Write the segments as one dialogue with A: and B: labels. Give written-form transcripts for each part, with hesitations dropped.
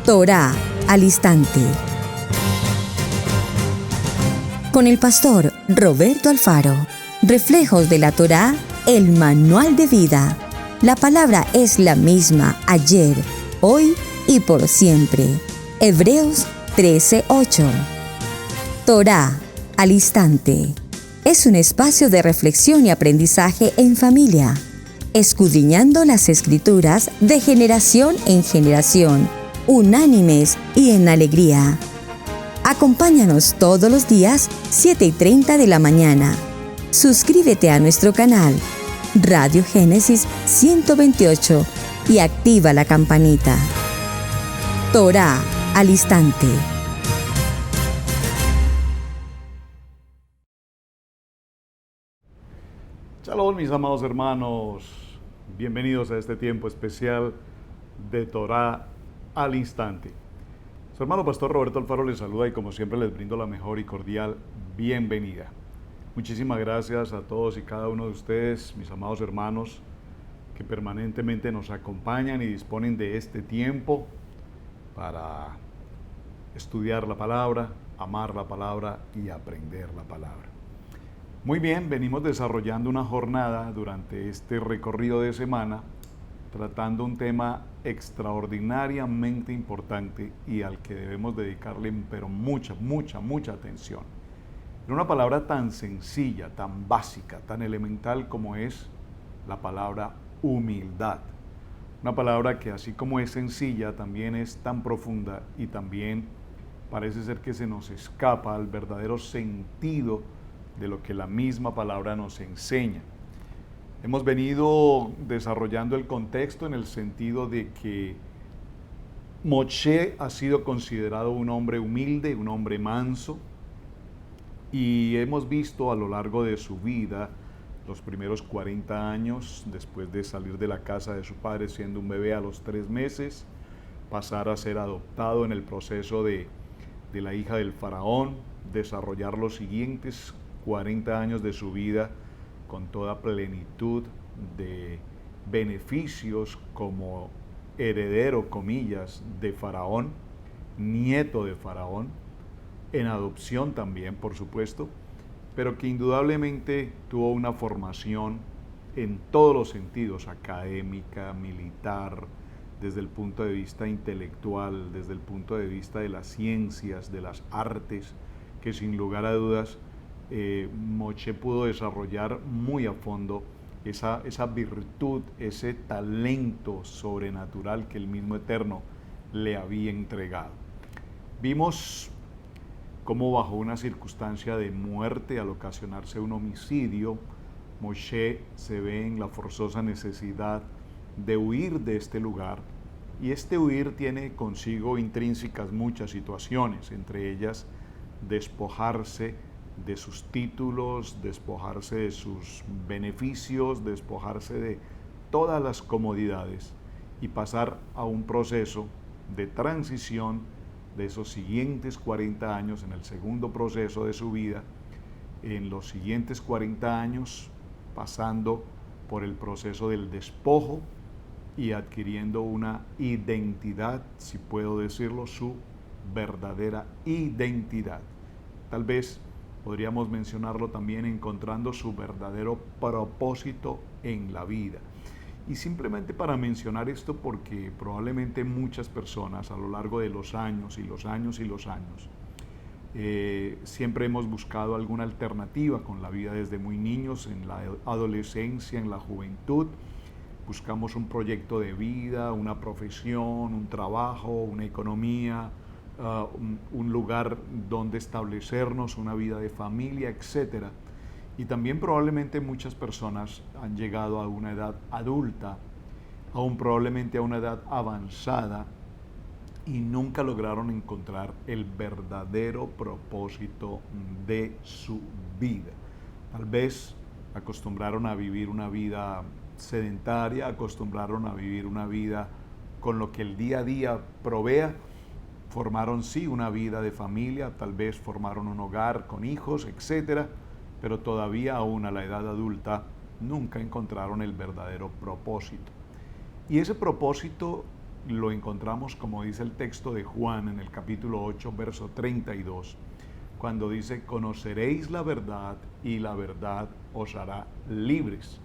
A: Torá al instante. Con el pastor Roberto Alfaro. Reflejos de la Torá, el manual de vida. La palabra es la misma ayer, hoy y por siempre. Hebreos 13:8. Torá al instante. Es un espacio de reflexión y aprendizaje en familia, escudriñando las Escrituras de generación en generación, unánimes y en alegría. Acompáñanos todos los días, 7:30 de la mañana. Suscríbete a nuestro canal, Radio Génesis 128, y activa la campanita. Torá al instante.
B: Shalom, mis amados hermanos. Bienvenidos a este tiempo especial de Torá al instante. Su hermano pastor Roberto Alfaro les saluda y como siempre les brindo la mejor y cordial bienvenida. Muchísimas gracias a todos y cada uno de ustedes, mis amados hermanos, que permanentemente nos acompañan y disponen de este tiempo para estudiar la palabra, amar la palabra y aprender la palabra. Muy bien, venimos desarrollando una jornada durante este recorrido de semana tratando un tema extraordinariamente importante y al que debemos dedicarle pero mucha atención. En una palabra tan sencilla, tan básica, tan elemental como es la palabra humildad. Una palabra que así como es sencilla, también es tan profunda y también parece ser que se nos escapa al verdadero sentido de lo que la misma palabra nos enseña. Hemos venido desarrollando el contexto en el sentido de que Moshe ha sido considerado un hombre humilde, un hombre manso, y hemos visto a lo largo de su vida, los primeros 40 años, después de salir de la casa de su padre siendo un bebé a los 3 meses, pasar a ser adoptado en el proceso de la hija del faraón, desarrollar los siguientes 40 años de su vida con toda plenitud de beneficios como heredero, comillas, de Faraón, nieto de Faraón, en adopción también, por supuesto, pero que indudablemente tuvo una formación en todos los sentidos, académica, militar, desde el punto de vista intelectual, desde el punto de vista de las ciencias, de las artes, que sin lugar a dudas Moshe pudo desarrollar muy a fondo esa virtud, ese talento sobrenatural que el mismo Eterno le había entregado. Vimos cómo bajo una circunstancia de muerte, al ocasionarse un homicidio, Moshe se ve en la forzosa necesidad de huir de este lugar, y este huir tiene consigo intrínsecas muchas situaciones, entre ellas despojarse de sus títulos, despojarse de sus beneficios, despojarse de todas las comodidades y pasar a un proceso de transición de esos siguientes 40 años, en el segundo proceso de su vida, en los siguientes 40 años pasando por el proceso del despojo y adquiriendo una identidad, si puedo decirlo, su verdadera identidad. Tal vez podríamos mencionarlo también encontrando su verdadero propósito en la vida. Y simplemente para mencionar esto porque probablemente muchas personas a lo largo de los años siempre hemos buscado alguna alternativa con la vida desde muy niños, en la adolescencia, en la juventud. Buscamos un proyecto de vida, una profesión, un trabajo, una economía, un lugar donde establecernos, una vida de familia, etc. Y también probablemente muchas personas han llegado a una edad adulta, aún probablemente a una edad avanzada, y nunca lograron encontrar el verdadero propósito de su vida. Tal vez acostumbraron a vivir una vida sedentaria, acostumbraron a vivir una vida con lo que el día a día provea. Formaron sí una vida de familia, tal vez formaron un hogar con hijos, etcétera, pero todavía aún a la edad adulta nunca encontraron el verdadero propósito. Y ese propósito lo encontramos, como dice el texto de Juan en el capítulo 8, verso 32, cuando dice: conoceréis la verdad y la verdad os hará libres.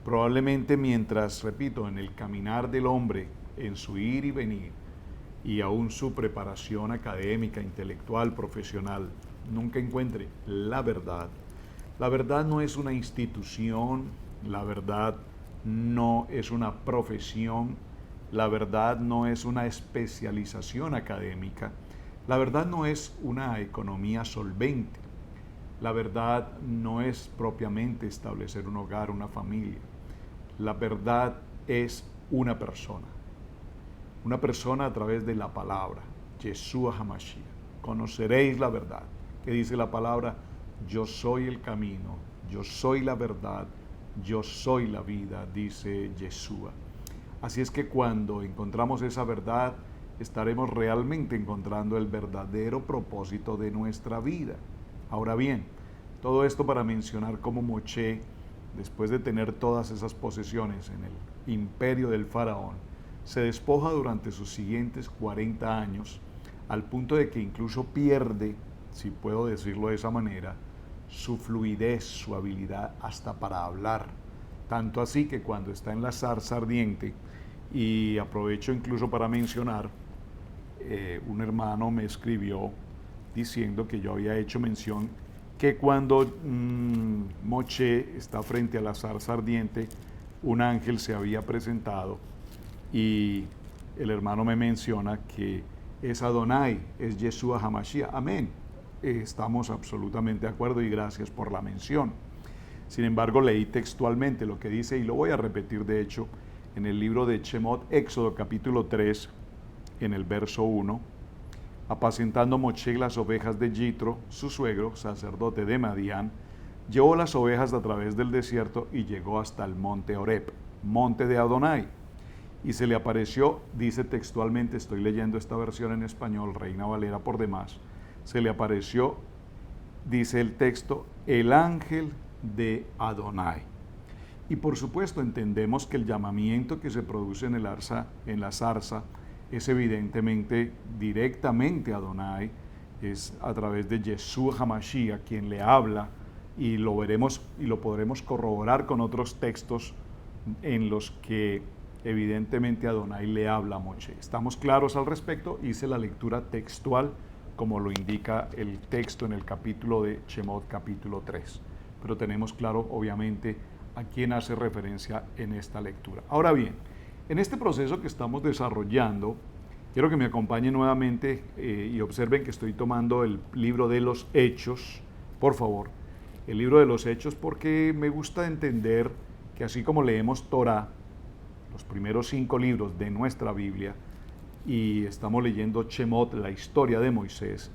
B: Probablemente mientras, repito, en el caminar del hombre, en su ir y venir, y aún su preparación académica, intelectual, profesional, nunca encuentre la verdad. La verdad no es una institución, la verdad no es una profesión, la verdad no es una especialización académica, la verdad no es una economía solvente, la verdad no es propiamente establecer un hogar, una familia. La verdad es una persona a través de la palabra, Yeshua HaMashiach. Conoceréis la verdad, que dice la palabra: yo soy el camino, yo soy la verdad, yo soy la vida, dice Yeshua. Así es que cuando encontramos esa verdad, estaremos realmente encontrando el verdadero propósito de nuestra vida. Ahora bien, todo esto para mencionar cómo Moshe, después de tener todas esas posesiones en el imperio del faraón, se despoja durante sus siguientes 40 años, al punto de que incluso pierde, si puedo decirlo de esa manera, su fluidez, su habilidad hasta para hablar. Tanto así que cuando está en la zarza ardiente, y aprovecho incluso para mencionar, un hermano me escribió diciendo que yo había hecho mención que cuando Moshe está frente a la zarza ardiente, un ángel se había presentado, y el hermano me menciona que es Adonai, es Yeshua HaMashiach. Amén. Estamos absolutamente de acuerdo y gracias por la mención. Sin embargo, leí textualmente lo que dice, y lo voy a repetir de hecho, en el libro de Shemot, Éxodo capítulo 3, en el verso 1. Apacentando Moshe las ovejas de Yitro, su suegro, sacerdote de Madián, llevó las ovejas a través del desierto y llegó hasta el monte Horeb, monte de Adonai. Y se le apareció, dice textualmente, estoy leyendo esta versión en español, Reina Valera por demás, se le apareció, dice el texto, el ángel de Adonai. Y por supuesto entendemos que el llamamiento que se produce en la zarza es evidentemente directamente a Adonai, es a través de Yeshua HaMashiach quien le habla, y lo veremos y lo podremos corroborar con otros textos en los que evidentemente Adonai le habla a Moshe. Estamos claros al respecto. Hice la lectura textual como lo indica el texto en el capítulo de Shemot, capítulo 3. Pero tenemos claro, obviamente, a quién hace referencia en esta lectura. Ahora bien, en este proceso que estamos desarrollando, quiero que me acompañen nuevamente y observen que estoy tomando el libro de los Hechos, por favor, el libro de los Hechos, porque me gusta entender que así como leemos Torah, los primeros 5 libros de nuestra Biblia, y estamos leyendo Shemot, la historia de Moisés,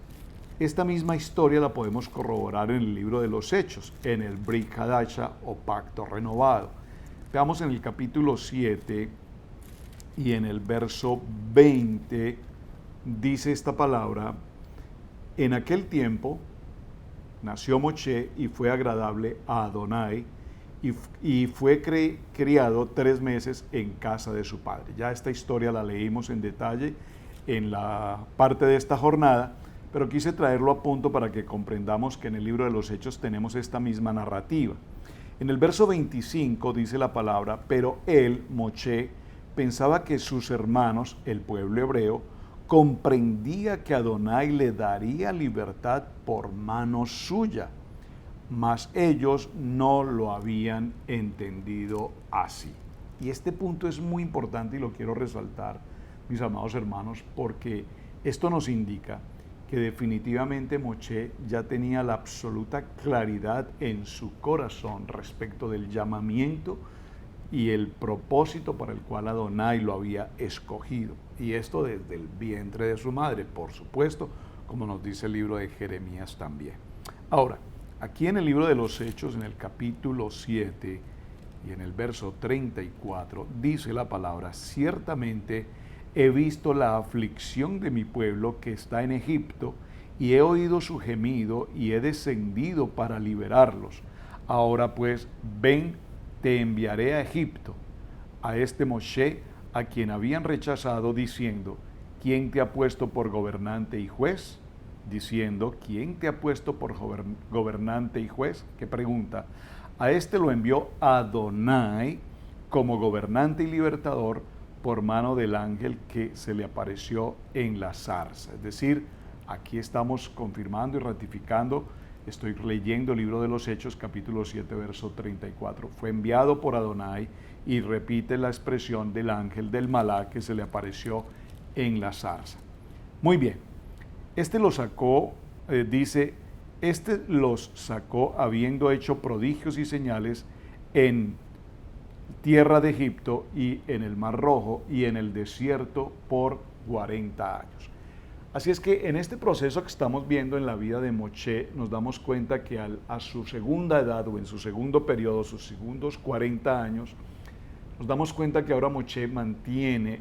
B: esta misma historia la podemos corroborar en el libro de los Hechos, en el Brit Hadasha o Pacto Renovado. Veamos en el capítulo 7 y en el verso 20, dice esta palabra: en aquel tiempo nació Moshe y fue agradable a Adonai, y fue criado 3 meses en casa de su padre. Ya esta historia la leímos en detalle en la parte de esta jornada, pero quise traerlo a punto para que comprendamos que en el libro de los Hechos tenemos esta misma narrativa. En el verso 25 dice la palabra: pero él, Moshe, pensaba que sus hermanos, el pueblo hebreo, comprendía que Adonai le daría libertad por mano suya, mas ellos no lo habían entendido así. Y este punto es muy importante y lo quiero resaltar, mis amados hermanos, porque esto nos indica que definitivamente Moshe ya tenía la absoluta claridad en su corazón respecto del llamamiento y el propósito para el cual Adonai lo había escogido. Y esto desde el vientre de su madre, por supuesto, como nos dice el libro de Jeremías también. Ahora, aquí en el libro de los Hechos, en el capítulo 7 y en el verso 34, dice la palabra: ciertamente he visto la aflicción de mi pueblo que está en Egipto, y he oído su gemido, y he descendido para liberarlos. Ahora pues, ven, te enviaré a Egipto. A este Moshe a quien habían rechazado, diciendo, ¿quién te ha puesto por gobernante y juez? Diciendo, ¿quién te ha puesto por gobernante y juez? ¿Qué pregunta? A este lo envió Adonai como gobernante y libertador por mano del ángel que se le apareció en la zarza. Es decir, aquí estamos confirmando y ratificando. Estoy leyendo el libro de los Hechos, capítulo 7, verso 34. Fue enviado por Adonai, y repite la expresión del ángel del Malá que se le apareció en la zarza. Muy bien, este los sacó, dice, este los sacó habiendo hecho prodigios y señales en tierra de Egipto y en el Mar Rojo y en el desierto por 40 años. Así es que en este proceso que estamos viendo en la vida de Moshe, nos damos cuenta que a su segunda edad o en su segundo periodo, sus segundos 40 años, nos damos cuenta que ahora Moshe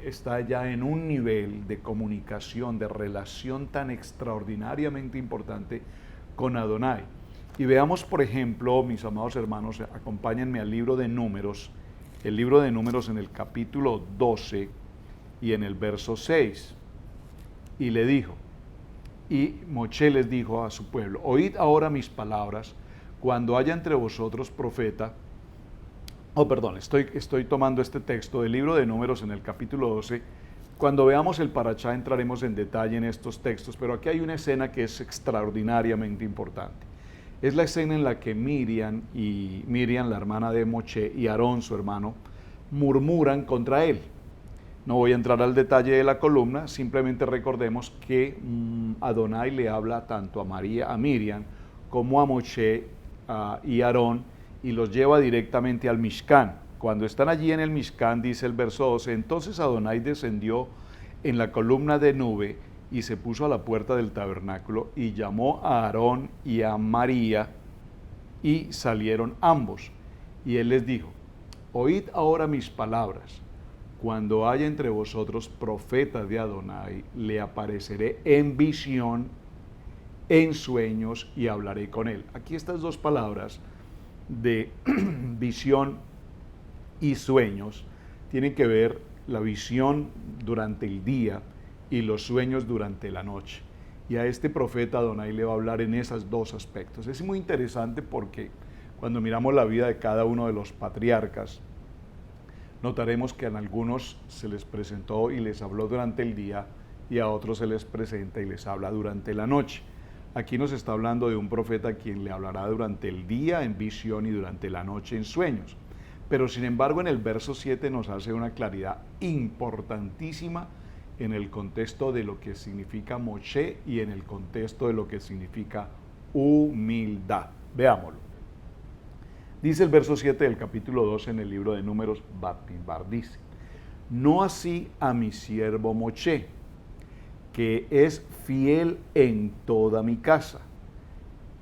B: está ya en un nivel de comunicación, de relación tan extraordinariamente importante con Adonai. Y veamos, por ejemplo, mis amados hermanos, acompáñenme al libro de Números, el libro de Números en el capítulo 12 y en el verso 6. Y le dijo, y Moshe les dijo a su pueblo, oíd ahora mis palabras, cuando haya entre vosotros profeta. Estoy tomando este texto del libro de Números en el capítulo 12. Cuando veamos el parachá entraremos en detalle en estos textos, pero aquí hay una escena que es extraordinariamente importante. Es la escena en la que Miriam, la hermana de Moshe, y Aarón, su hermano, murmuran contra él. No voy a entrar al detalle de la columna, simplemente recordemos que Adonai le habla tanto a Miriam como a Moshe y Aarón, y los lleva directamente al Mishkan. Cuando están allí en el Mishkan, dice el verso 12, entonces Adonai descendió en la columna de nube y se puso a la puerta del tabernáculo y llamó a Aarón y a María, y salieron ambos. Y él les dijo, oíd ahora mis palabras. Cuando haya entre vosotros profeta de Adonai, le apareceré en visión, en sueños, y hablaré con él. Aquí estas dos palabras de visión y sueños tienen que ver la visión durante el día y los sueños durante la noche. Y a este profeta Adonai le va a hablar en esos dos aspectos. Es muy interesante porque cuando miramos la vida de cada uno de los patriarcas, notaremos que a algunos se les presentó y les habló durante el día, y a otros se les presenta y les habla durante la noche. Aquí nos está hablando de un profeta a quien le hablará durante el día en visión y durante la noche en sueños. Pero sin embargo en el verso 7 nos hace una claridad importantísima en el contexto de lo que significa Moshe y en el contexto de lo que significa humildad. Veámoslo. Dice el verso 7 del capítulo 2 en el libro de Números, Batmidbar, dice, no así a mi siervo Moshe, que es fiel en toda mi casa.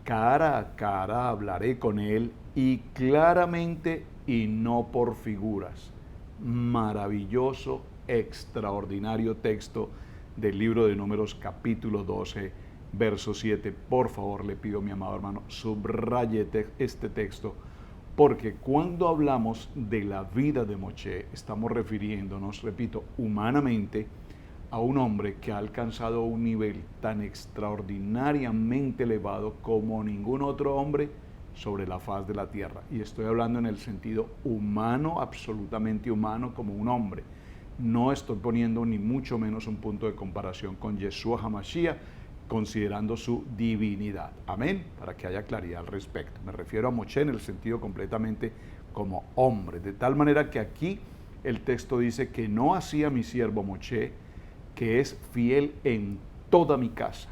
B: Cara a cara hablaré con él, y claramente y no por figuras. Maravilloso, extraordinario texto del libro de Números, capítulo 12, verso 7. Por favor, le pido, mi amado hermano, subraye este texto, porque cuando hablamos de la vida de Moshe, estamos refiriéndonos, repito, humanamente, a un hombre que ha alcanzado un nivel tan extraordinariamente elevado como ningún otro hombre sobre la faz de la tierra. Y estoy hablando en el sentido humano, absolutamente humano, como un hombre. No estoy poniendo ni mucho menos un punto de comparación con Yeshua HaMashiach, considerando su divinidad. Amén, para que haya claridad al respecto. Me refiero a Moshe en el sentido completamente como hombre, de tal manera que aquí el texto dice que no hacía mi siervo Moshe, que es fiel en toda mi casa.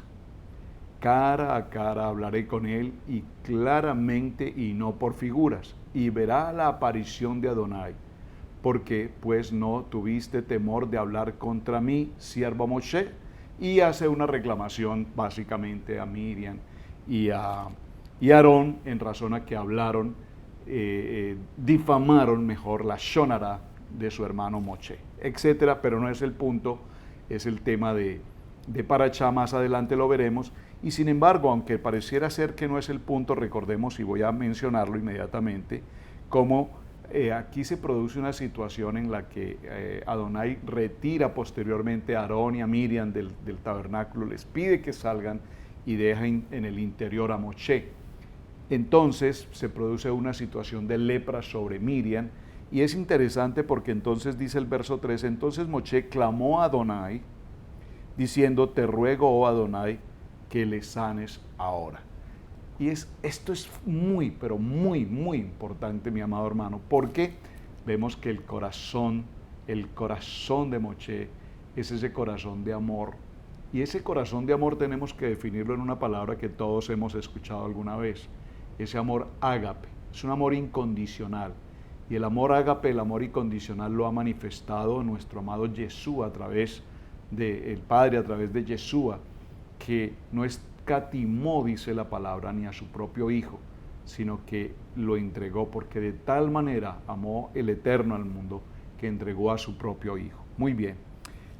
B: Cara a cara hablaré con él, y claramente y no por figuras, y verá la aparición de Adonai, porque pues no tuviste temor de hablar contra mí, siervo Moshe. Y hace una reclamación básicamente a Miriam y a Aarón en razón a que hablaron, difamaron mejor la shonara de su hermano Moshe, etcétera, pero no es el punto, es el tema de Parachá, más adelante lo veremos. Y sin embargo, aunque pareciera ser que no es el punto, recordemos, y voy a mencionarlo inmediatamente, cómo aquí se produce una situación en la que Adonai retira posteriormente a Aarón y a Miriam del tabernáculo, les pide que salgan y deja en el interior a Moshe. Entonces se produce una situación de lepra sobre Miriam, y es interesante porque entonces dice el verso 3, entonces Moshe clamó a Adonai, diciendo, te ruego, oh Adonai, que le sanes ahora. Y esto es muy, pero muy, muy importante, mi amado hermano, porque vemos que el corazón de Moshe es ese corazón de amor. Y ese corazón de amor tenemos que definirlo en una palabra que todos hemos escuchado alguna vez. Ese amor ágape, es un amor incondicional. Y el amor ágape, el amor incondicional, lo ha manifestado nuestro amado Yeshua a través del Padre, a través de Yeshua, que no escatimó, dice la palabra, ni a su propio Hijo, sino que lo entregó, porque de tal manera amó el Eterno al mundo, que entregó a su propio Hijo. Muy bien.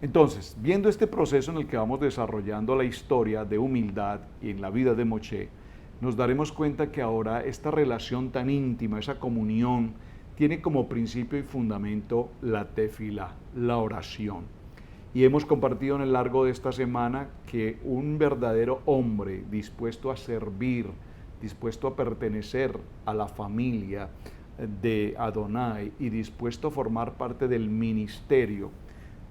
B: Entonces, viendo este proceso en el que vamos desarrollando la historia de humildad y en la vida de Moshe, nos daremos cuenta que ahora esta relación tan íntima, esa comunión, tiene como principio y fundamento la tefilá, la oración. Y hemos compartido en el largo de esta semana que un verdadero hombre dispuesto a servir, dispuesto a pertenecer a la familia de Adonai y dispuesto a formar parte del ministerio,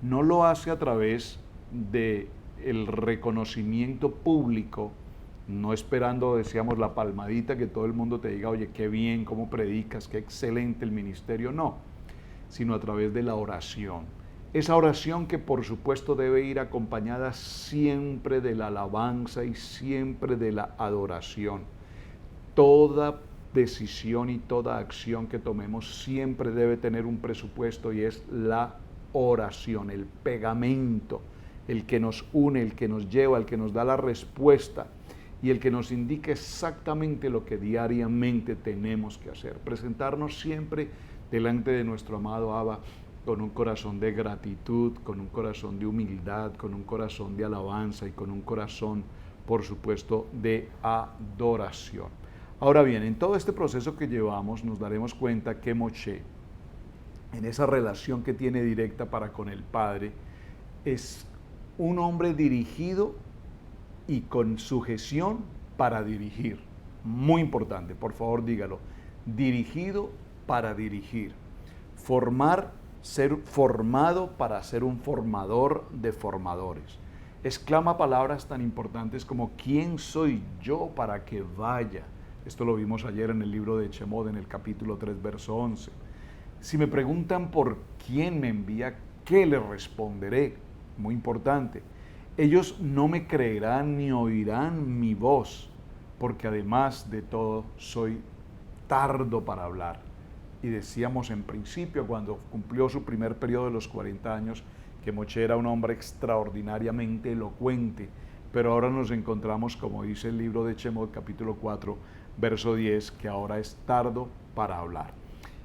B: no lo hace a través del reconocimiento público, no esperando, decíamos, la palmadita, que todo el mundo te diga, oye, qué bien, cómo predicas, qué excelente el ministerio, no, sino a través de la oración. Esa oración que por supuesto debe ir acompañada siempre de la alabanza y siempre de la adoración. Toda decisión y toda acción que tomemos siempre debe tener un presupuesto, y es la oración, el pegamento, el que nos une, el que nos lleva, el que nos da la respuesta y el que nos indica exactamente lo que diariamente tenemos que hacer. Presentarnos siempre delante de nuestro amado Abba con un corazón de gratitud, con un corazón de humildad, con un corazón de alabanza y con un corazón, por supuesto, de adoración. Ahora bien, en todo este proceso que llevamos nos daremos cuenta que Moshe, en esa relación que tiene directa para con el Padre, es un hombre dirigido y con sujeción para dirigir. Muy importante, por favor dígalo. Dirigido para dirigir. Ser formado para ser un formador de formadores. Exclama palabras tan importantes como ¿quién soy yo para que vaya? Esto lo vimos ayer en el libro de Shemot, en el capítulo 3, verso 11. Si me preguntan por quién me envía, ¿qué le responderé? Muy importante. Ellos no me creerán ni oirán mi voz, porque además de todo soy tardo para hablar. Y decíamos en principio, cuando cumplió su primer periodo de los 40 años, que Moshe era un hombre extraordinariamente elocuente, pero ahora nos encontramos, como dice el libro de Shemot, capítulo 4, verso 10, que ahora es tardo para hablar.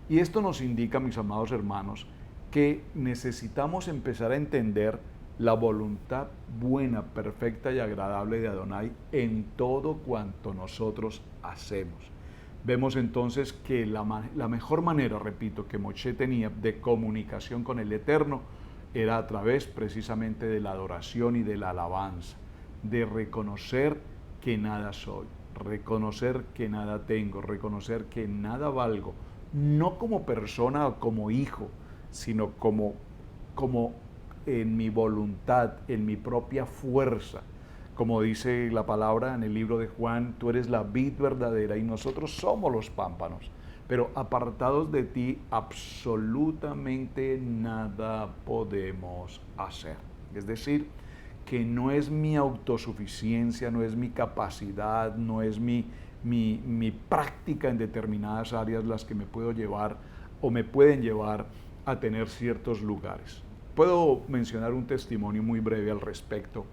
B: Y esto nos indica, mis amados hermanos, que necesitamos empezar a entender la voluntad buena, perfecta y agradable de Adonai en todo cuanto nosotros hacemos. Vemos entonces que la mejor manera, repito, que Moshe tenía de comunicación con el Eterno era a través precisamente de la adoración y de la alabanza, de reconocer que nada soy, reconocer que nada tengo, reconocer que nada valgo, no como persona o como hijo, sino como en mi voluntad, en mi propia fuerza. Como dice la palabra en el libro de Juan, tú eres la vid verdadera y nosotros somos los pámpanos, pero apartados de ti absolutamente nada podemos hacer. Es decir, que no es mi autosuficiencia, no es mi capacidad, no es mi práctica en determinadas áreas las que me puedo llevar o me pueden llevar a tener ciertos lugares. Puedo mencionar un testimonio muy breve al respecto.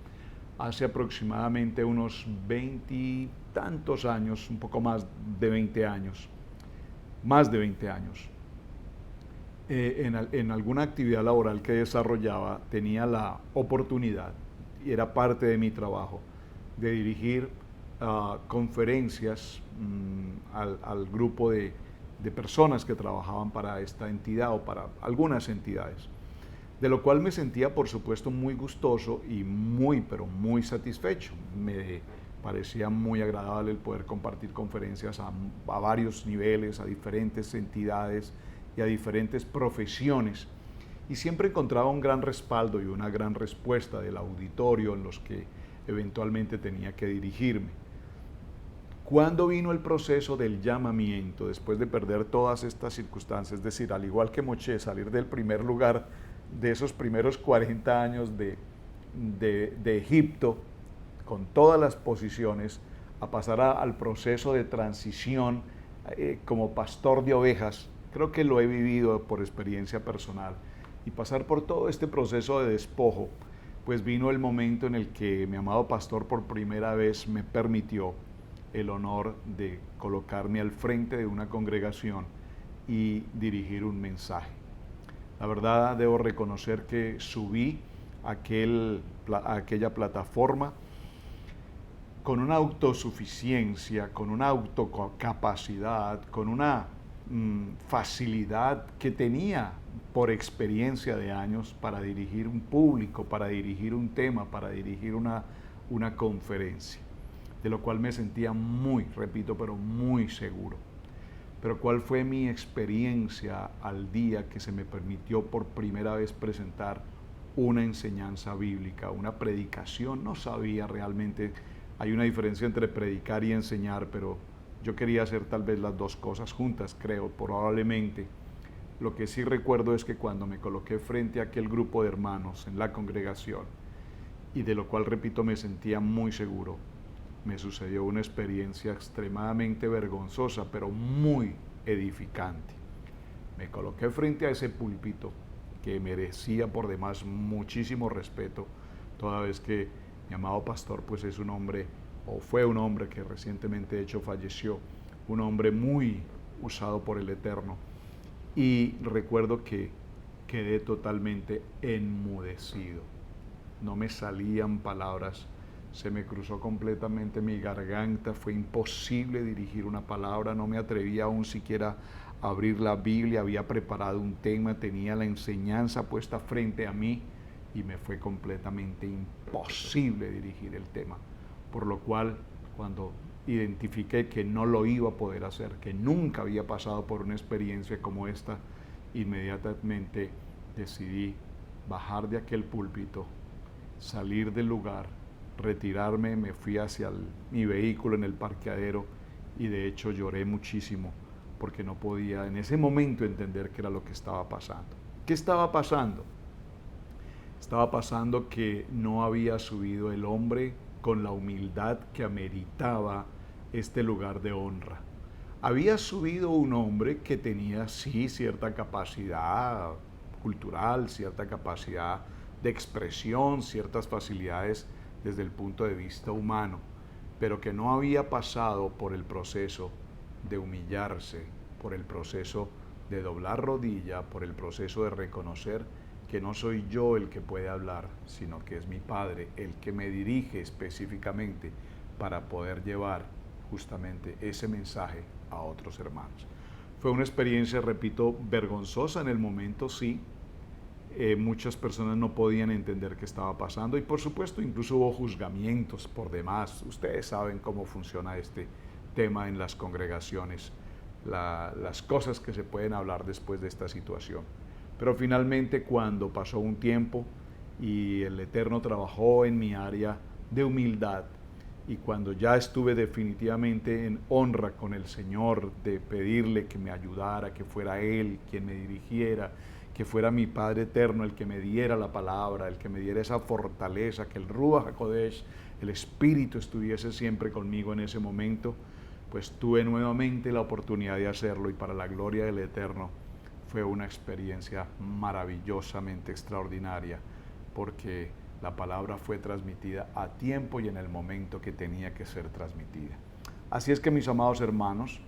B: Hace aproximadamente unos 20 y tantos años, un poco más de 20 años, en alguna actividad laboral que desarrollaba, tenía la oportunidad, y era parte de mi trabajo, de dirigir conferencias al grupo de de personas que trabajaban para esta entidad o para algunas entidades, de lo cual me sentía por supuesto muy gustoso y pero muy satisfecho. Me parecía muy agradable el poder compartir conferencias a varios niveles, a diferentes entidades y a diferentes profesiones, y siempre encontraba un gran respaldo y una gran respuesta del auditorio en los que eventualmente tenía que dirigirme. ¿Cuándo vino el proceso del llamamiento después de perder todas estas circunstancias? Es decir, al igual que Moshe, salir del primer lugar de esos primeros 40 años de Egipto, con todas las posiciones, a pasar al proceso de transición como pastor de ovejas. Creo que lo he vivido por experiencia personal. Y pasar por todo este proceso de despojo, pues vino el momento en el que mi amado pastor por primera vez me permitió el honor de colocarme al frente de una congregación y dirigir un mensaje. La verdad, debo reconocer que subí a aquella plataforma con una autosuficiencia, con una autocapacidad, con una facilidad que tenía por experiencia de años para dirigir un público, para dirigir un tema, para dirigir una conferencia, de lo cual me sentía muy, repito, pero muy seguro. Pero ¿cuál fue mi experiencia al día que se me permitió por primera vez presentar una enseñanza bíblica, una predicación? No sabía realmente, hay una diferencia entre predicar y enseñar, pero yo quería hacer tal vez las dos cosas juntas, creo, probablemente. Lo que sí recuerdo es que cuando me coloqué frente a aquel grupo de hermanos en la congregación, y de lo cual, repito, me sentía muy seguro, me sucedió una experiencia extremadamente vergonzosa, pero muy edificante. Me coloqué frente a ese púlpito que merecía por demás muchísimo respeto, toda vez que mi amado pastor pues es un hombre, o fue un hombre que recientemente de hecho falleció, un hombre muy usado por el Eterno, y recuerdo que quedé totalmente enmudecido. No me salían palabras, se me cruzó completamente mi garganta, fue imposible dirigir una palabra, no me atrevía aún siquiera a abrir la Biblia, había preparado un tema, tenía la enseñanza puesta frente a mí y me fue completamente imposible dirigir el tema, por lo cual cuando identifiqué que no lo iba a poder hacer, que nunca había pasado por una experiencia como esta, inmediatamente decidí bajar de aquel púlpito, salir del lugar, retirarme, me fui hacia mi vehículo en el parqueadero y de hecho lloré muchísimo porque no podía en ese momento entender qué era lo que estaba pasando. ¿Qué estaba pasando? Estaba pasando que no había subido el hombre con la humildad que ameritaba este lugar de honra. Había subido un hombre que tenía sí cierta capacidad cultural, cierta capacidad de expresión, ciertas facilidades desde el punto de vista humano, pero que no había pasado por el proceso de humillarse, por el proceso de doblar rodilla, por el proceso de reconocer que no soy yo el que puede hablar, sino que es mi Padre el que me dirige específicamente para poder llevar justamente ese mensaje a otros hermanos. Fue una experiencia, repito, vergonzosa en el momento, sí. Muchas personas no podían entender qué estaba pasando y por supuesto incluso hubo juzgamientos por demás. Ustedes saben cómo funciona este tema en las congregaciones, las cosas que se pueden hablar después de esta situación. Pero finalmente cuando pasó un tiempo y el Eterno trabajó en mi área de humildad y cuando ya estuve definitivamente en honra con el Señor de pedirle que me ayudara, que fuera Él quien me dirigiera, que fuera mi Padre Eterno el que me diera la palabra, el que me diera esa fortaleza, que el Ruach HaKodesh, el Espíritu estuviese siempre conmigo en ese momento, pues tuve nuevamente la oportunidad de hacerlo y para la gloria del Eterno fue una experiencia maravillosamente extraordinaria porque la palabra fue transmitida a tiempo y en el momento que tenía que ser transmitida. Así es que mis amados hermanos,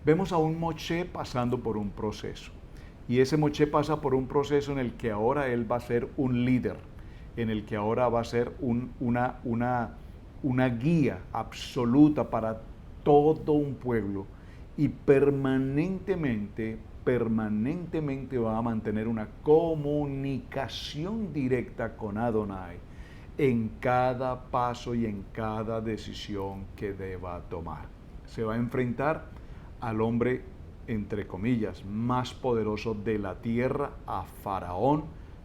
B: vemos a un Moshe pasando por un proceso. Y ese Moshe pasa por un proceso en el que ahora él va a ser un líder, en el que ahora va a ser una guía absoluta para todo un pueblo y permanentemente va a mantener una comunicación directa con Adonai en cada paso y en cada decisión que deba tomar. Se va a enfrentar al hombre, entre comillas, más poderoso de la tierra, a Faraón,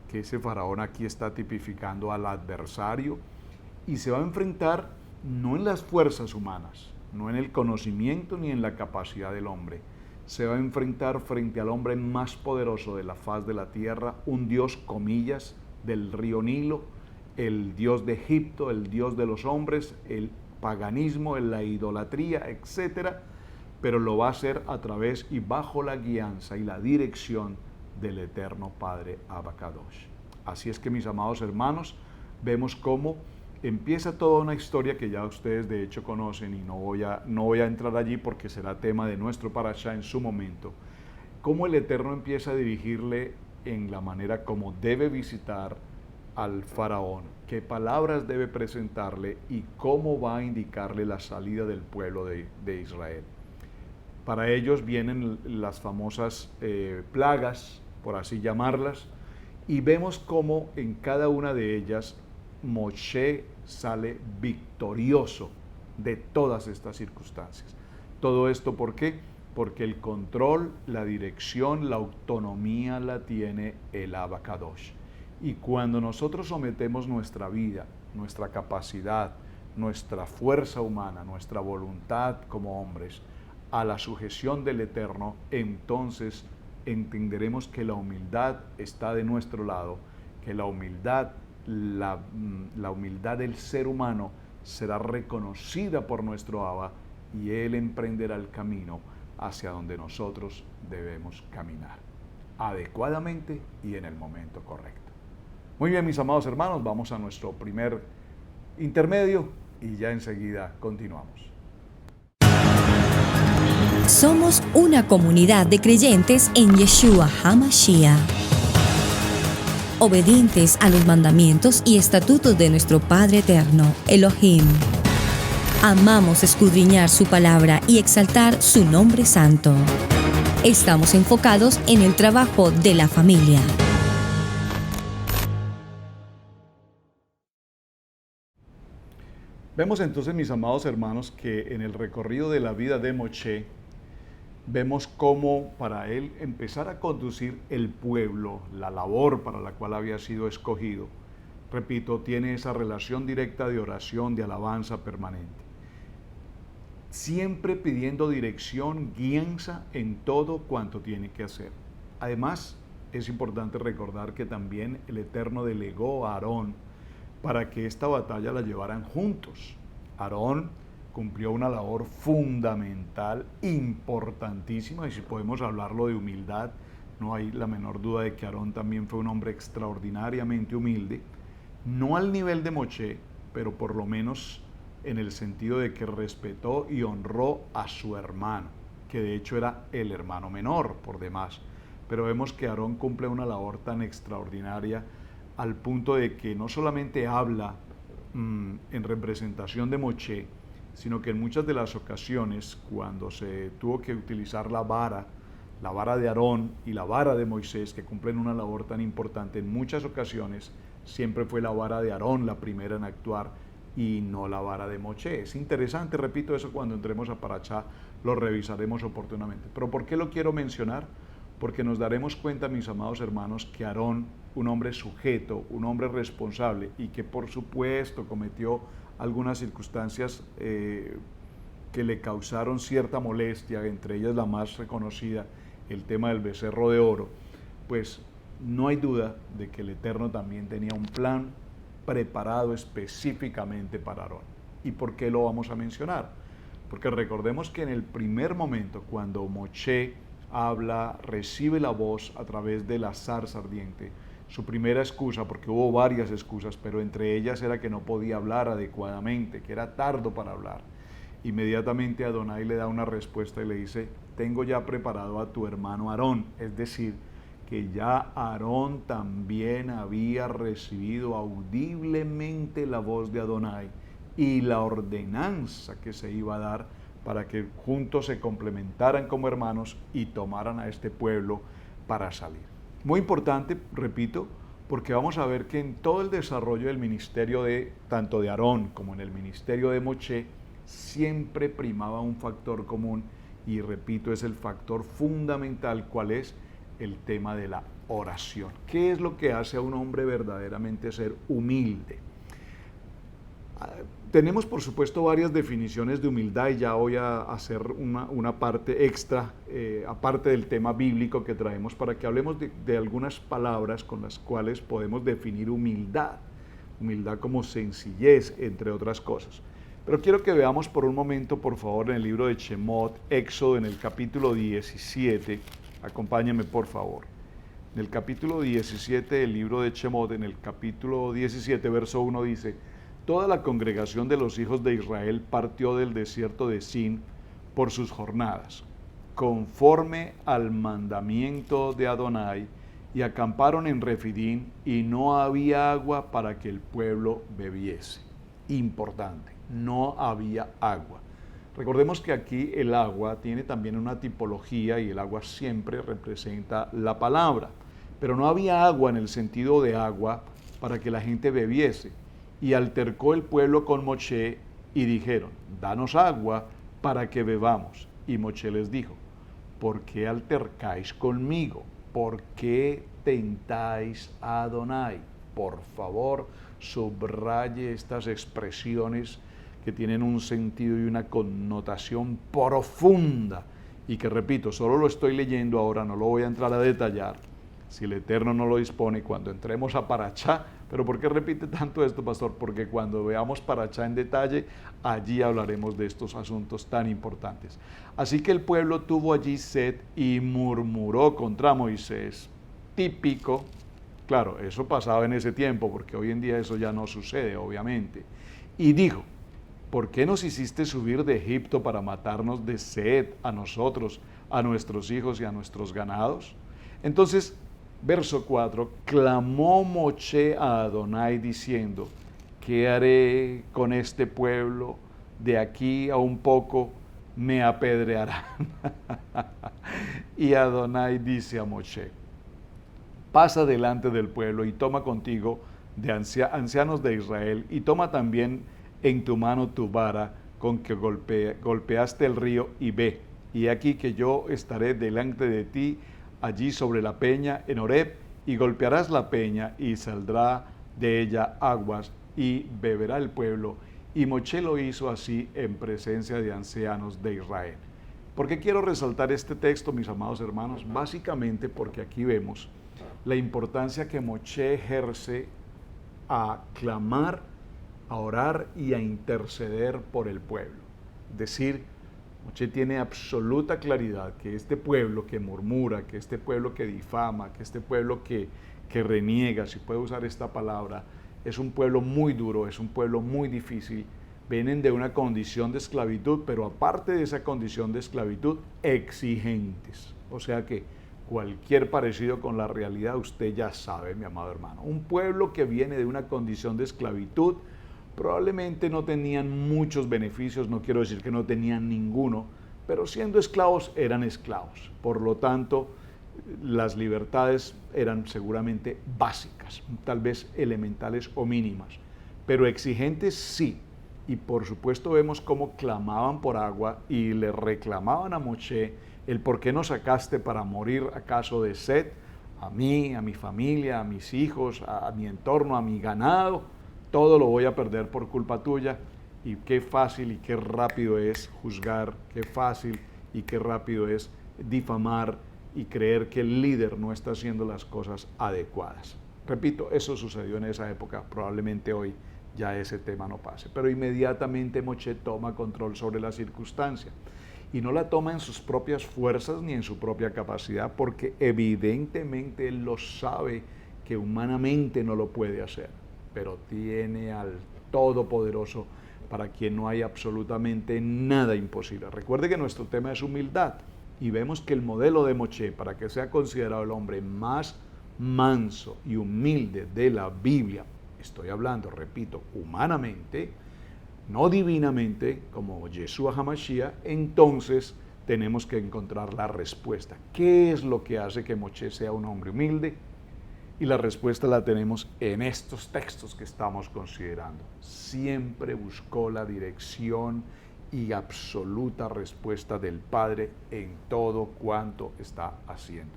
B: que ese Faraón aquí está tipificando al adversario, y se va a enfrentar no en las fuerzas humanas, no en el conocimiento ni en la capacidad del hombre. Se va a enfrentar frente al hombre más poderoso de la faz de la tierra, un Dios, comillas, del río Nilo, el Dios de Egipto, el Dios de los hombres, el paganismo, la idolatría, etcétera, pero lo va a hacer a través y bajo la guianza y la dirección del eterno Padre Abacadosh. Así es que, mis amados hermanos, vemos cómo empieza toda una historia que ya ustedes de hecho conocen, y no voy a entrar allí porque será tema de nuestro parashá en su momento. Cómo el Eterno empieza a dirigirle en la manera como debe visitar al faraón, qué palabras debe presentarle y cómo va a indicarle la salida del pueblo de Israel. Para ellos vienen las famosas plagas, por así llamarlas, y vemos cómo en cada una de ellas Moshe sale victorioso de todas estas circunstancias. Todo esto, ¿por qué? Porque el control, la dirección, la autonomía la tiene el Abacadosh. Y cuando nosotros sometemos nuestra vida, nuestra capacidad, nuestra fuerza humana, nuestra voluntad como hombres, a la sujeción del Eterno, entonces entenderemos que la humildad está de nuestro lado, que la humildad del ser humano será reconocida por nuestro Abba, y Él emprenderá el camino hacia donde nosotros debemos caminar, adecuadamente y en el momento correcto. Muy bien, mis amados hermanos, vamos a nuestro primer intermedio y ya enseguida continuamos.
A: Somos una comunidad de creyentes en Yeshua HaMashiach, obedientes a los mandamientos y estatutos de nuestro Padre Eterno, Elohim. Amamos escudriñar su palabra y exaltar su nombre santo. Estamos enfocados en el trabajo de la familia.
B: Vemos entonces, mis amados hermanos, que en el recorrido de la vida de Moshe, vemos cómo para él empezar a conducir el pueblo, la labor para la cual había sido escogido, repito, tiene esa relación directa de oración, de alabanza permanente. Siempre pidiendo dirección, guianza en todo cuanto tiene que hacer. Además, es importante recordar que también el Eterno delegó a Aarón para que esta batalla la llevaran juntos. Aarón cumplió una labor fundamental, importantísima, y si podemos hablarlo de humildad, no hay la menor duda de que Aarón también fue un hombre extraordinariamente humilde, no al nivel de Moshe, pero por lo menos en el sentido de que respetó y honró a su hermano, que de hecho era el hermano menor por demás. Pero vemos que Aarón cumple una labor tan extraordinaria al punto de que no solamente habla en representación de Moshe, sino que en muchas de las ocasiones, cuando se tuvo que utilizar la vara de Aarón y la vara de Moisés, que cumplen una labor tan importante, en muchas ocasiones siempre fue la vara de Aarón la primera en actuar y no la vara de Moshe. Es interesante, repito, eso cuando entremos a Parashá lo revisaremos oportunamente. Pero ¿por qué lo quiero mencionar? Porque nos daremos cuenta, mis amados hermanos, que Aarón, un hombre sujeto, un hombre responsable, y que por supuesto cometió algunas circunstancias que le causaron cierta molestia, entre ellas la más reconocida, el tema del becerro de oro, pues no hay duda de que el Eterno también tenía un plan preparado específicamente para Aarón. ¿Y por qué lo vamos a mencionar? Porque recordemos que en el primer momento, cuando Moshe habla, recibe la voz a través de la zarza ardiente, su primera excusa, porque hubo varias excusas, pero entre ellas era que no podía hablar adecuadamente, que era tardo para hablar. Inmediatamente Adonai le da una respuesta y le dice: tengo ya preparado a tu hermano Aarón, es decir, que ya Aarón también había recibido audiblemente la voz de Adonai y la ordenanza que se iba a dar para que juntos se complementaran como hermanos y tomaran a este pueblo para salir. Muy importante, repito, porque vamos a ver que en todo el desarrollo del ministerio tanto de Aarón como en el ministerio de Moisés, siempre primaba un factor común y repito, es el factor fundamental. ¿Cuál es? El tema de la oración. ¿Qué es lo que hace a un hombre verdaderamente ser humilde? Tenemos por supuesto varias definiciones de humildad y ya voy a hacer una parte extra, aparte del tema bíblico que traemos, para que hablemos de algunas palabras con las cuales podemos definir humildad. Humildad como sencillez, entre otras cosas. Pero quiero que veamos por un momento, por favor, en el libro de Shemot, Éxodo, en el capítulo 17. Acompáñenme, por favor. En el capítulo 17 del libro de Shemot, en el capítulo 17, verso 1 dice: toda la congregación de los hijos de Israel partió del desierto de Sin por sus jornadas, conforme al mandamiento de Adonai, y acamparon en Refidín, y no había agua para que el pueblo bebiese. Importante, no había agua. Recordemos que aquí el agua tiene también una tipología y el agua siempre representa la palabra, pero no había agua en el sentido de agua para que la gente bebiese. Y altercó el pueblo con Moisés y dijeron: danos agua para que bebamos. Y Moisés les dijo: ¿por qué altercáis conmigo? ¿Por qué tentáis a Adonai? Por favor, subraye estas expresiones que tienen un sentido y una connotación profunda y que, repito, solo lo estoy leyendo ahora, no lo voy a entrar a detallar, si el Eterno no lo dispone, cuando entremos a Parachá. ¿Pero por qué repite tanto esto, pastor? Porque cuando veamos Parachá en detalle, allí hablaremos de estos asuntos tan importantes. Así que el pueblo tuvo allí sed y murmuró contra Moisés. Típico, claro, eso pasaba en ese tiempo, porque hoy en día eso ya no sucede, obviamente. Y dijo: ¿por qué nos hiciste subir de Egipto para matarnos de sed a nosotros, a nuestros hijos y a nuestros ganados? Entonces, verso 4, clamó Moisés a Adonai diciendo: ¿qué haré con este pueblo? De aquí a un poco me apedrearán. Y Adonai dice a Moisés: pasa delante del pueblo y toma contigo de ancianos de Israel, y toma también en tu mano tu vara con que golpeaste el río, y ve, y aquí que yo estaré delante de ti allí sobre la peña en Horeb, y golpearás la peña y saldrá de ella aguas y beberá el pueblo. Y Moisés lo hizo así en presencia de ancianos de Israel. ¿Por qué quiero resaltar este texto, mis amados hermanos? Básicamente porque aquí vemos la importancia que Moisés ejerce a clamar, a orar y a interceder por el pueblo. Es decir, Moisés tiene absoluta claridad que este pueblo que murmura, que este pueblo que difama, que este pueblo que reniega, si puedo usar esta palabra, es un pueblo muy duro, es un pueblo muy difícil. Vienen de una condición de esclavitud, pero aparte de esa condición de esclavitud, exigentes. O sea que cualquier parecido con la realidad usted ya sabe, mi amado hermano. Un pueblo que viene de una condición de esclavitud, probablemente no tenían muchos beneficios, no quiero decir que no tenían ninguno, pero siendo esclavos eran esclavos. Por lo tanto, las libertades eran seguramente básicas, tal vez elementales o mínimas, pero exigentes sí. Y por supuesto vemos cómo clamaban por agua y le reclamaban a Moisés el por qué nos sacaste para morir acaso de sed, a mí, a mi familia, a mis hijos, a mi entorno, a mi ganado. Todo lo voy a perder por culpa tuya. Y qué fácil y qué rápido es juzgar, qué fácil y qué rápido es difamar y creer que el líder no está haciendo las cosas adecuadas. Repito, eso sucedió en esa época, probablemente hoy ya ese tema no pase. Pero inmediatamente Moisés toma control sobre la circunstancia. Y no la toma en sus propias fuerzas ni en su propia capacidad, porque evidentemente él lo sabe que humanamente no lo puede hacer. Pero tiene al Todopoderoso, para quien no hay absolutamente nada imposible. Recuerde que nuestro tema es humildad, y vemos que el modelo de Moisés, para que sea considerado el hombre más manso y humilde de la Biblia, estoy hablando, repito, humanamente, no divinamente, como Yeshua HaMashiach, entonces tenemos que encontrar la respuesta. ¿Qué es lo que hace que Moshe sea un hombre humilde? Y la respuesta la tenemos en estos textos que estamos considerando. Siempre buscó la dirección y absoluta respuesta del Padre en todo cuanto está haciendo.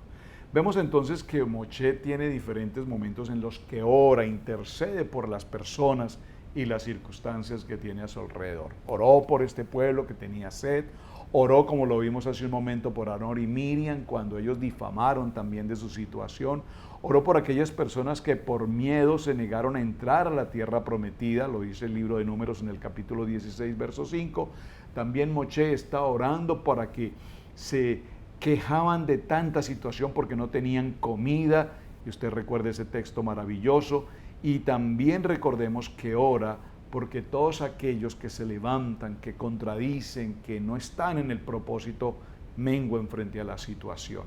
B: Vemos entonces que Moshe tiene diferentes momentos en los que ora, intercede por las personas y las circunstancias que tiene a su alrededor. Oró por este pueblo que tenía sed, oró, como lo vimos hace un momento, por Aarón y Miriam cuando ellos difamaron también de su situación. Oró por aquellas personas que por miedo se negaron a entrar a la tierra prometida, lo dice el libro de Números en el capítulo 16, verso 5. También Moshe está orando para que se quejaban de tanta situación porque no tenían comida, y usted recuerde ese texto maravilloso. Y también recordemos que ora porque todos aquellos que se levantan, que contradicen, que no están en el propósito, menguen frente a la situación.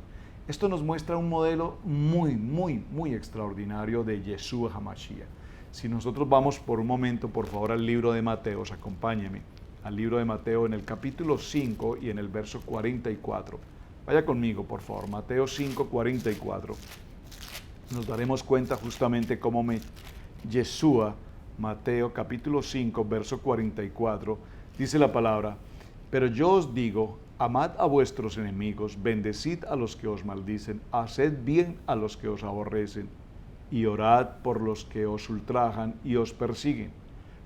B: Esto nos muestra un modelo muy extraordinario de Yeshua HaMashiach. Si nosotros vamos por un momento, por favor, al libro de Mateo, acompáñeme al libro de Mateo en el capítulo 5 y en el verso 44. Vaya conmigo, por favor, Mateo 5, 44. Nos daremos cuenta justamente cómo Yeshua, Mateo capítulo 5, verso 44, dice la palabra: pero yo os digo, amad a vuestros enemigos, bendecid a los que os maldicen, haced bien a los que os aborrecen, y orad por los que os ultrajan y os persiguen,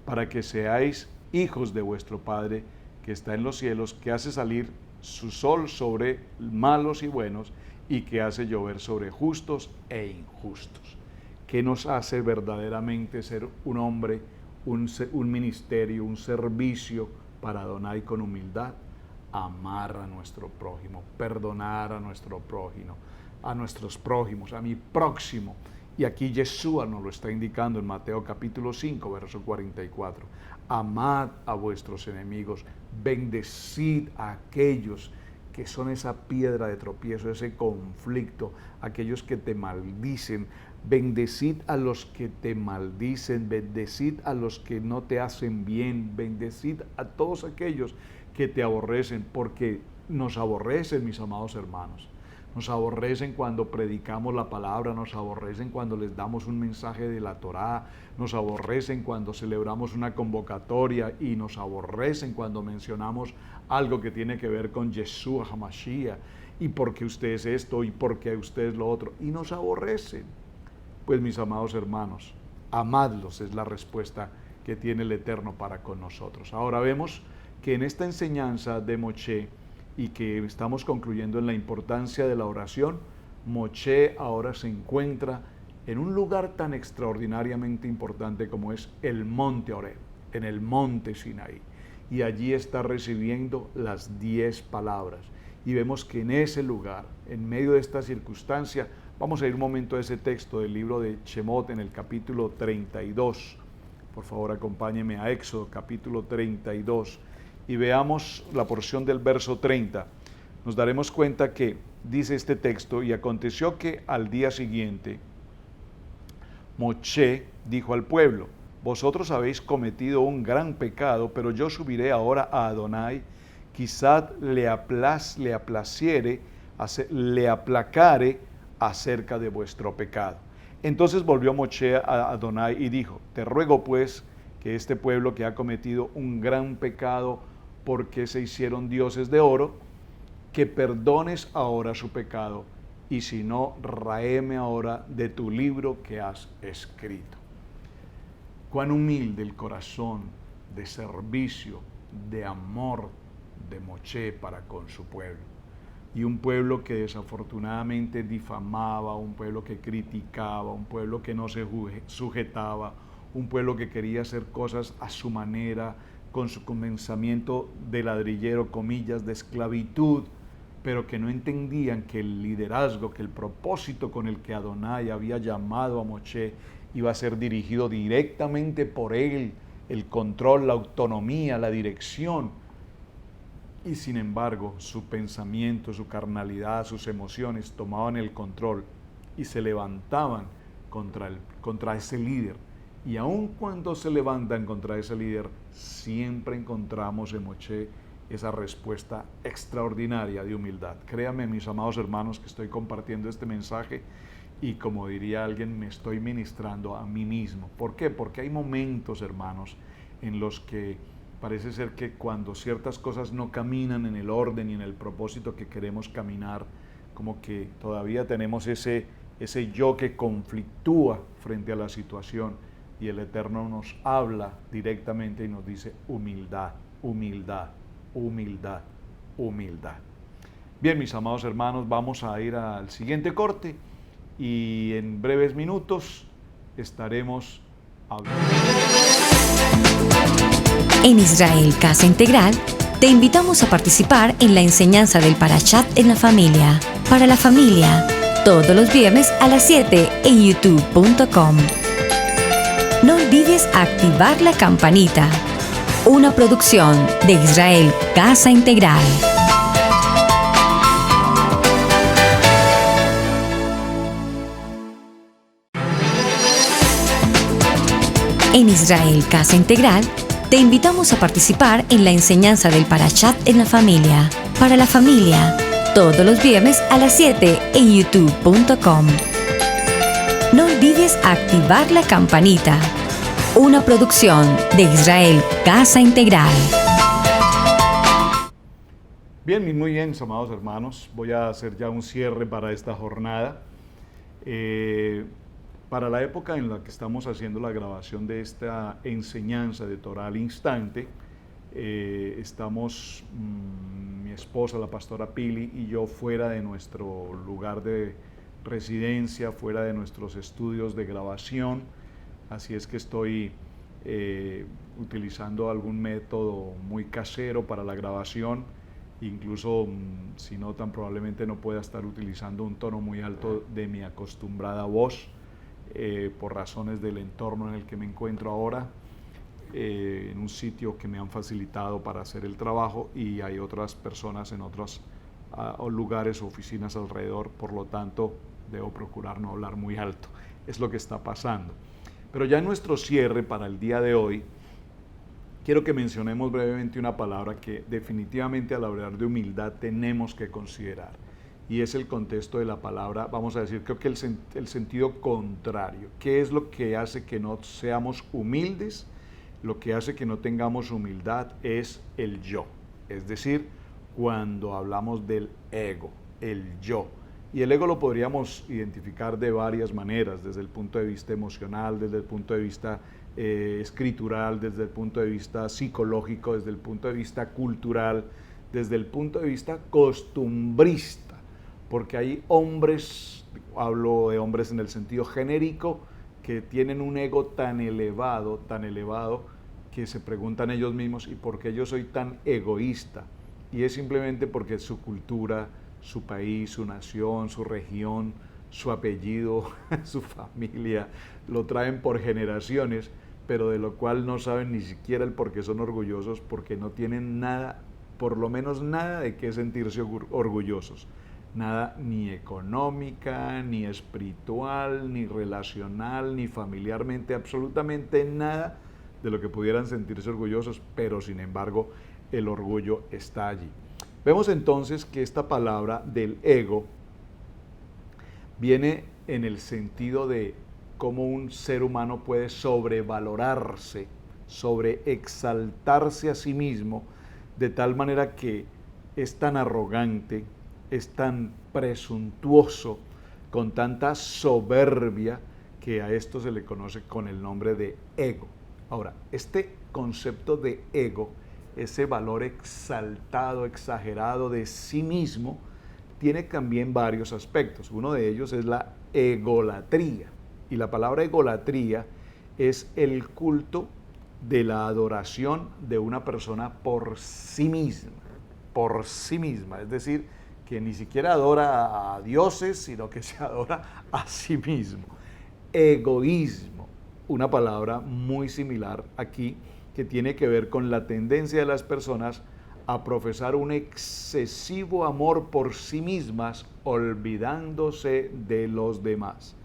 B: para que seáis hijos de vuestro Padre que está en los cielos, que hace salir su sol sobre malos y buenos, y que hace llover sobre justos e injustos. ¿Qué nos hace verdaderamente ser un hombre, un ministerio, un servicio para Adonai con humildad? Amar a nuestro prójimo, perdonar a nuestro prójimo, a nuestros prójimos, a mi próximo. Y aquí Yeshua nos lo está indicando en Mateo capítulo 5, verso 44. Amad a vuestros enemigos, bendecid a aquellos que son esa piedra de tropiezo, ese conflicto, aquellos que te maldicen. Bendecid a los que te maldicen, bendecid a los que no te hacen bien, bendecid a todos aquellos que te aborrecen, porque nos aborrecen, mis amados hermanos. Nos aborrecen cuando predicamos la palabra, nos aborrecen cuando les damos un mensaje de la Torá, nos aborrecen cuando celebramos una convocatoria y nos aborrecen cuando mencionamos algo que tiene que ver con Yeshua HaMashiach, y porque usted es esto y porque usted es lo otro, y nos aborrecen. Pues mis amados hermanos, amadlos es la respuesta que tiene el Eterno para con nosotros. Ahora vemos que en esta enseñanza de Moshe, y que estamos concluyendo en la importancia de la oración, Moshe ahora se encuentra en un lugar tan extraordinariamente importante como es el monte Horeb, en el monte Sinaí, y allí está recibiendo las 10 palabras. Y vemos que en ese lugar, en medio de esta circunstancia, vamos a ir un momento a ese texto del libro de Shemot en el capítulo 32. Por favor, acompáñeme a Éxodo capítulo 32. Y veamos la porción del verso 30, nos daremos cuenta que dice este texto: y aconteció que al día siguiente Moshe dijo al pueblo: vosotros habéis cometido un gran pecado, pero yo subiré ahora a Adonai, quizás le aplacare acerca de vuestro pecado. Entonces volvió Moshe a Adonai y dijo: te ruego pues que este pueblo que ha cometido un gran pecado, porque se hicieron dioses de oro, que perdones ahora su pecado, y si no, raeme ahora de tu libro que has escrito. Cuán humilde el corazón de servicio, de amor de Moshe para con su pueblo. Y un pueblo que desafortunadamente difamaba, un pueblo que criticaba, un pueblo que no se sujetaba, un pueblo que quería hacer cosas a su manera, con su pensamiento de ladrillero, comillas, de esclavitud, pero que no entendían que el liderazgo, que el propósito con el que Adonai había llamado a Moshe iba a ser dirigido directamente por él, el control, la autonomía, la dirección. Y sin embargo, su pensamiento, su carnalidad, sus emociones tomaban el control y se levantaban contra ese líder Y aun cuando se levantan contra ese líder, siempre encontramos en Moshe esa respuesta extraordinaria de humildad. Créanme, mis amados hermanos, que estoy compartiendo este mensaje y, como diría alguien, me estoy ministrando a mí mismo. ¿Por qué? Porque hay momentos, hermanos, en los que parece ser que cuando ciertas cosas no caminan en el orden y en el propósito que queremos caminar, como que todavía tenemos ese yo que conflictúa frente a la situación, y el Eterno nos habla directamente y nos dice: humildad, humildad, humildad, humildad. Bien, mis amados hermanos, vamos a ir al siguiente corte y en breves minutos estaremos hablando.
A: En Israel Casa Integral, te invitamos a participar en la enseñanza del Parashat en la familia, para la familia, todos los viernes a las 7 en youtube.com. No olvides activar la campanita. Una producción de Israel Casa Integral. En Israel Casa Integral, te invitamos a participar en la enseñanza del Parashat en la familia, para la familia, todos los viernes a las 7 en youtube.com. No olvides activar la campanita. Una producción de Israel Casa Integral.
B: Bien, muy bien, amados hermanos. Voy a hacer ya un cierre para esta jornada. Para la época en la que estamos haciendo la grabación de esta enseñanza de Torah al instante, estamos mi esposa, la pastora Pili, y yo fuera de nuestro lugar de residencia, fuera de nuestros estudios de grabación. Así es que estoy utilizando algún método muy casero para la grabación. Incluso, si notan, probablemente no pueda estar utilizando un tono muy alto de mi acostumbrada voz, por razones del entorno en el que me encuentro ahora, en un sitio que me han facilitado para hacer el trabajo, y hay otras personas en otros lugares o oficinas alrededor, por lo tanto debo procurar no hablar muy alto. Es lo que está pasando. Pero ya en nuestro cierre para el día de hoy, quiero que mencionemos brevemente una palabra que definitivamente al hablar de humildad tenemos que considerar, y es el contexto de la palabra, vamos a decir, creo que el sentido contrario. ¿Qué es lo que hace que no seamos humildes? Lo que hace que no tengamos humildad es el yo, es decir, cuando hablamos del ego, el yo. Y el ego lo podríamos identificar de varias maneras, desde el punto de vista emocional, desde el punto de vista escritural, desde el punto de vista psicológico, desde el punto de vista cultural, desde el punto de vista costumbrista, porque hay hombres, hablo de hombres en el sentido genérico, que tienen un ego tan elevado, que se preguntan ellos mismos: ¿y por qué yo soy tan egoísta? Y es simplemente porque su cultura, su país, su nación, su región, su apellido, su familia, lo traen por generaciones, pero de lo cual no saben ni siquiera el por qué son orgullosos, porque no tienen nada, por lo menos nada de qué sentirse orgullosos. Nada, ni económica, ni espiritual, ni relacional, ni familiarmente, absolutamente nada de lo que pudieran sentirse orgullosos, pero sin embargo el orgullo está allí. Vemos entonces que esta palabra del ego viene en el sentido de cómo un ser humano puede sobrevalorarse, sobreexaltarse a sí mismo, de tal manera que es tan arrogante, es tan presuntuoso, con tanta soberbia, que a esto se le conoce con el nombre de ego. Ahora, este concepto de ego, ese valor exaltado, exagerado de sí mismo, tiene también varios aspectos. Uno de ellos es la egolatría. Y la palabra egolatría es el culto de la adoración de una persona por sí misma. Por sí misma. Es decir, que ni siquiera adora a dioses, sino que se adora a sí mismo. Egoísmo. Una palabra muy similar aquí, que tiene que ver con la tendencia de las personas a profesar un excesivo amor por sí mismas, olvidándose de los demás.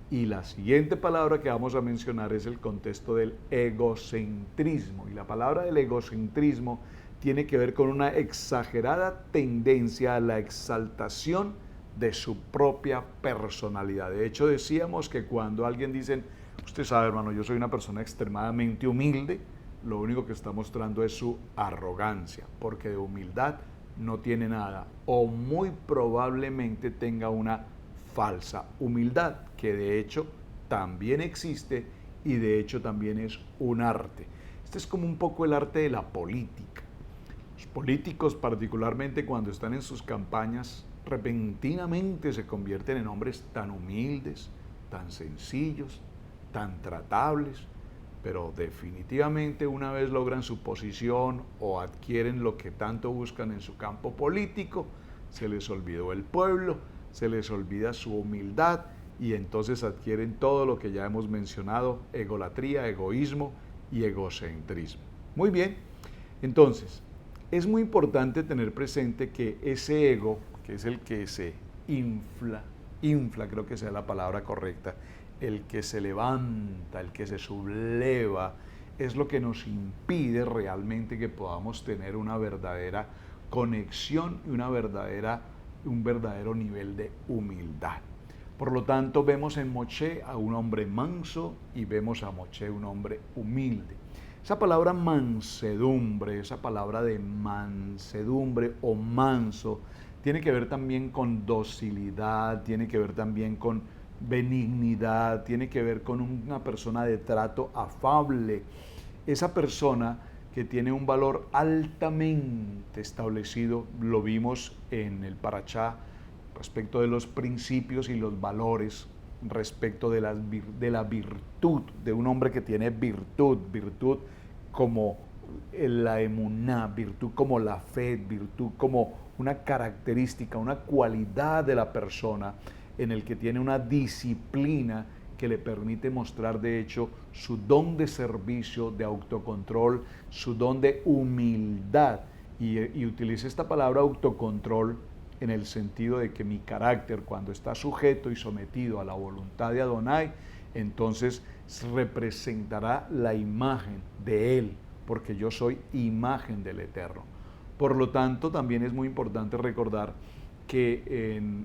B: Y la siguiente palabra que vamos a mencionar es el contexto del egocentrismo. Y la palabra del egocentrismo tiene que ver con una exagerada tendencia a la exaltación de su propia personalidad. De hecho, decíamos que cuando alguien dice, usted sabe, hermano, yo soy una persona extremadamente humilde, lo único que está mostrando es su arrogancia, porque de humildad no tiene nada, o muy probablemente tenga una falsa humildad, que de hecho también existe y de hecho también es un arte. Este es como un poco el arte de la política. Los políticos, particularmente cuando están en sus campañas, repentinamente se convierten en hombres tan humildes, tan sencillos, tan tratables, pero definitivamente una vez logran su posición o adquieren lo que tanto buscan en su campo político, se les olvidó el pueblo, se les olvida su humildad y entonces adquieren todo lo que ya hemos mencionado: egolatría, egoísmo y egocentrismo. Muy bien, entonces es muy importante tener presente que ese ego, que es el que se infla creo que sea la palabra correcta, el que se levanta, el que se subleva, es lo que nos impide realmente que podamos tener una verdadera conexión y un verdadero nivel de humildad. Por lo tanto, vemos en Moshe a un hombre manso y vemos a Moshe un hombre humilde. Esa palabra mansedumbre, esa palabra de mansedumbre o manso, tiene que ver también con docilidad, tiene que ver también con benignidad, tiene que ver con una persona de trato afable. Esa persona que tiene un valor altamente establecido, lo vimos en el Parashá, respecto de los principios y los valores, respecto de la virtud, de un hombre que tiene virtud como la emuná, virtud como la fe, virtud como una característica, una cualidad de la persona, en el que tiene una disciplina que le permite mostrar de hecho su don de servicio, de autocontrol, su don de humildad. Y utiliza esta palabra autocontrol en el sentido de que mi carácter, cuando está sujeto y sometido a la voluntad de Adonai, entonces representará la imagen de Él, porque yo soy imagen del Eterno. Por lo tanto, también es muy importante recordar que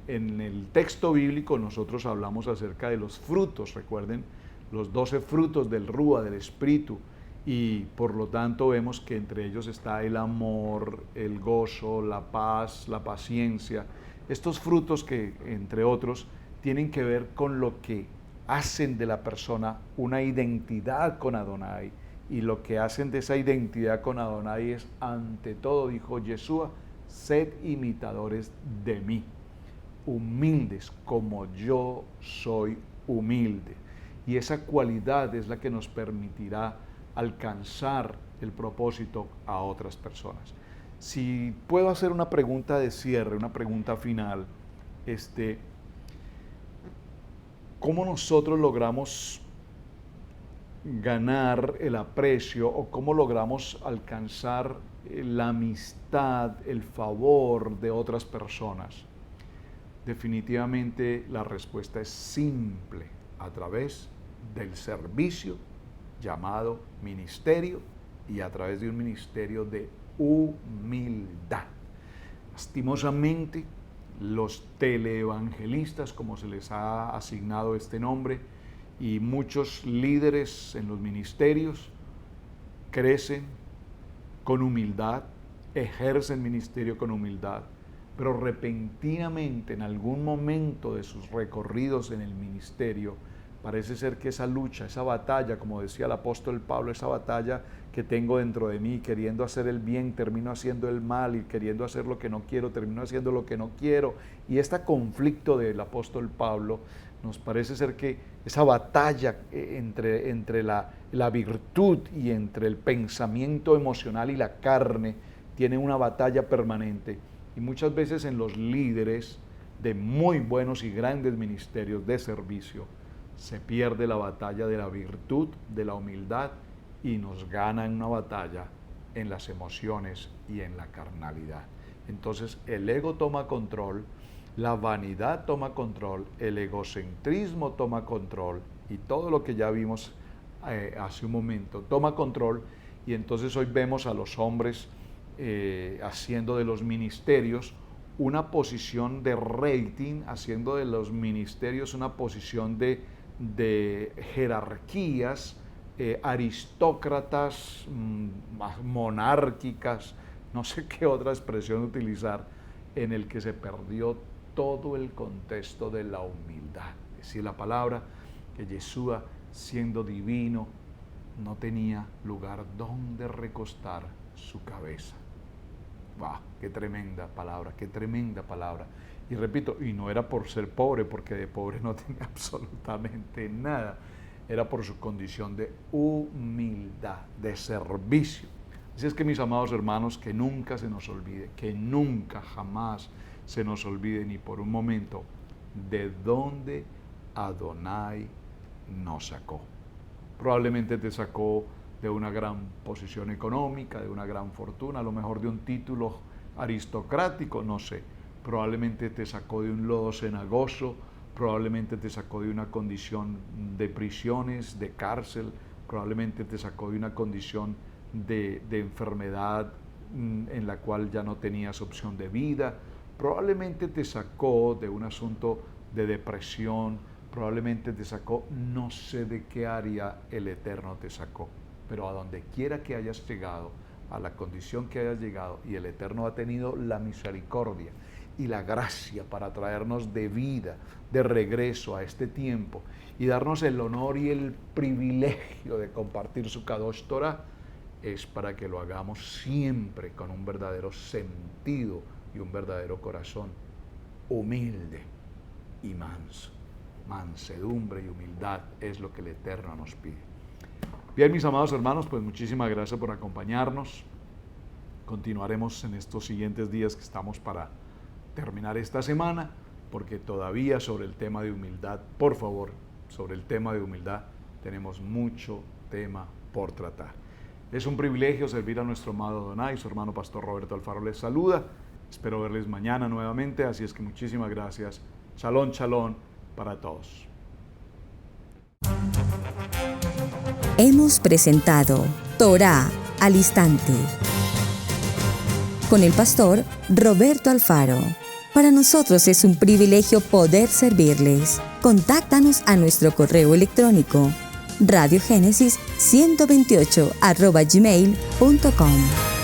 B: en el texto bíblico nosotros hablamos acerca de los frutos, recuerden, los 12 frutos del Rúa, del Espíritu, y por lo tanto vemos que entre ellos está el amor, el gozo, la paz, la paciencia. Estos frutos que, entre otros, tienen que ver con lo que hacen de la persona una identidad con Adonai, y lo que hacen de esa identidad con Adonai es, ante todo, dijo Yeshua, sed imitadores de mí, humildes como yo soy humilde. Y esa cualidad es la que nos permitirá alcanzar el propósito a otras personas. Si puedo hacer una pregunta de cierre, una pregunta final, ¿cómo nosotros logramos ganar el aprecio o cómo logramos alcanzar la amistad, el favor de otras personas? Definitivamente la respuesta es simple: a través del servicio llamado ministerio y a través de un ministerio de humildad. Lastimosamente, los teleevangelistas, como se les ha asignado este nombre, y muchos líderes en los ministerios crecen con humildad, ejercen ministerio con humildad, pero repentinamente en algún momento de sus recorridos en el ministerio parece ser que esa lucha, esa batalla, como decía el apóstol Pablo, esa batalla que tengo dentro de mí, queriendo hacer el bien, termino haciendo el mal, y queriendo hacer lo que no quiero, termino haciendo lo que no quiero. Y este conflicto del apóstol Pablo, nos parece ser que esa batalla entre la virtud y entre el pensamiento emocional y la carne tiene una batalla permanente. Y muchas veces en los líderes de muy buenos y grandes ministerios de servicio se pierde la batalla de la virtud, de la humildad, y nos ganan una batalla en las emociones y en la carnalidad. Entonces el ego toma control, la vanidad toma control, el egocentrismo toma control y todo lo que ya vimos hace un momento toma control, y entonces hoy vemos a los hombres haciendo de los ministerios una posición de rating, haciendo de los ministerios una posición de jerarquías, aristócratas, monárquicas, no sé qué otra expresión utilizar, en el que se perdió todo el contexto de la humildad. Es decir, la palabra que Yeshua, siendo divino, no tenía lugar donde recostar su cabeza. ¡Wow! ¡Qué tremenda palabra! ¡Qué tremenda palabra! Y repito, y no era por ser pobre, porque de pobre no tenía absolutamente nada. Era por su condición de humildad, de servicio. Así es que, mis amados hermanos, que nunca se nos olvide, que nunca, jamás se nos olvide ni por un momento de dónde Adonai nos sacó. Probablemente te sacó de una gran posición económica, de una gran fortuna, a lo mejor de un título aristocrático, no sé. Probablemente te sacó de un lodo cenagoso, probablemente te sacó de una condición de prisiones, de cárcel, probablemente te sacó de una condición de enfermedad en la cual ya no tenías opción de vida, probablemente te sacó de un asunto de depresión, probablemente te sacó, no sé de qué área el Eterno te sacó, pero a donde quiera que hayas llegado, a la condición que hayas llegado, y el Eterno ha tenido la misericordia y la gracia para traernos de vida, de regreso a este tiempo, y darnos el honor y el privilegio de compartir su Kadosh Torah, es para que lo hagamos siempre con un verdadero sentido y un verdadero corazón humilde y manso. Mansedumbre y humildad es lo que el Eterno nos pide. Bien, mis amados hermanos, pues muchísimas gracias por acompañarnos. Continuaremos en estos siguientes días que estamos para terminar esta semana, porque todavía sobre el tema de humildad, por favor, sobre el tema de humildad, tenemos mucho tema por tratar. Es un privilegio servir a nuestro amado Adonai. Su hermano Pastor Roberto Alfaro les saluda. Espero verles mañana nuevamente, así es que muchísimas gracias. Shalom, shalom para todos.
A: Hemos presentado Torah al Instante con el pastor Roberto Alfaro. Para nosotros es un privilegio poder servirles. Contáctanos a nuestro correo electrónico radiogenesis128@gmail.com.